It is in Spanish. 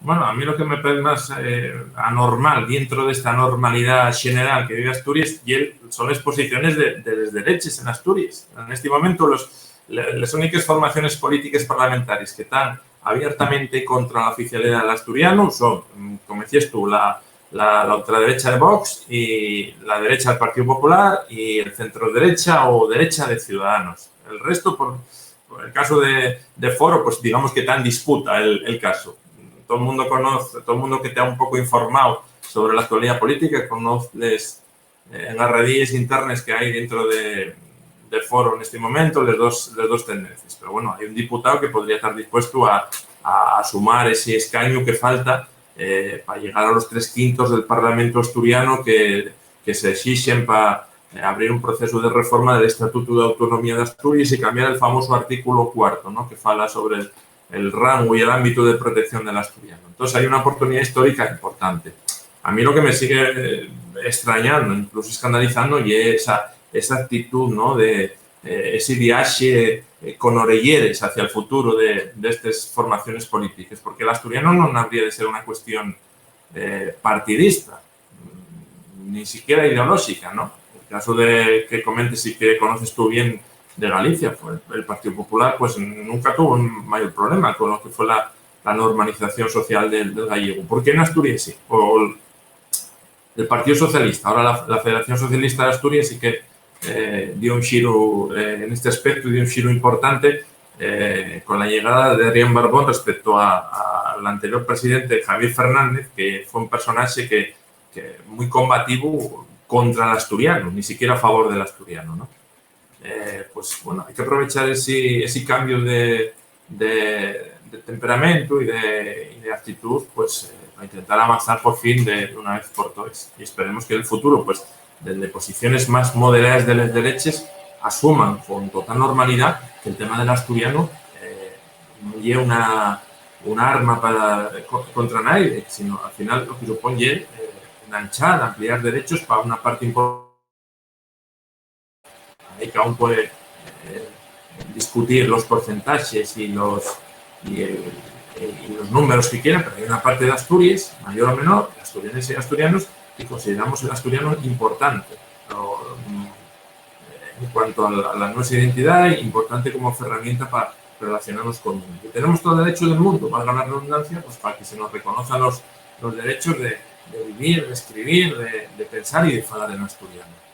Bueno, a mí lo que me parece más anormal dentro de esta normalidad general que vive Asturias son las posiciones de las derechas en Asturias. En este momento, las únicas formaciones políticas parlamentarias que están abiertamente contra la oficialidad del asturiano son, como decías tú, la ultraderecha de Vox y la derecha del Partido Popular y el centro derecha o derecha de Ciudadanos. El resto, por el caso de Foro, pues digamos que está en disputa el caso. Todo el mundo conoce, todo el mundo que te ha un poco informado sobre la actualidad política, conoce en las redes internas que hay dentro de Foro en este momento, las dos tendencias. Pero bueno, hay un diputado que podría estar dispuesto a sumar ese escaño que falta para llegar a los 3/5 del Parlamento asturiano que se exigen para abrir un proceso de reforma del Estatuto de Autonomía de Asturias y cambiar el famoso artículo 4, ¿no?, que fala sobre el rango y el ámbito de protección del asturiano. Entonces, hay una oportunidad histórica importante. A mí lo que me sigue extrañando, incluso escandalizando, y es esa actitud, ¿no?, de ese viaje con orelleres hacia el futuro de estas formaciones políticas, porque el asturiano no habría de ser una cuestión partidista, ni siquiera ideológica, ¿no? El caso de que comentes y que conoces tú bien de Galicia, pues el Partido Popular pues nunca tuvo un mayor problema con lo que fue la normalización social del gallego. ¿Por qué en Asturias sí? O el Partido Socialista, ahora la Federación Socialista de Asturias sí que dio un giro en este aspecto, dio un giro importante con la llegada de Adrián Barbón respecto al anterior presidente Javier Fernández, que fue un personaje que muy combativo contra el asturiano, ni siquiera a favor del asturiano, ¿no? Pues bueno, hay que aprovechar ese cambio de temperamento y de actitud, pues a intentar avanzar por fin de una vez por todas. Y esperemos que en el futuro, pues desde posiciones más moderadas de las derechas, asuman con total normalidad que el tema del asturiano no lleva una arma contra nadie, sino al final lo que supone enganchar, ampliar derechos para una parte importante. Ahí que aún puede discutir los porcentajes y los números que quieran, pero hay una parte de Asturias, mayor o menor, asturianos y asturianos, que consideramos el asturiano importante en cuanto a la nuestra identidad, importante como herramienta para relacionarnos con el mundo. Y tenemos todo el derecho del mundo, valga la redundancia, pues para que se nos reconozcan los derechos de vivir, de escribir, de pensar y de hablar en asturiano.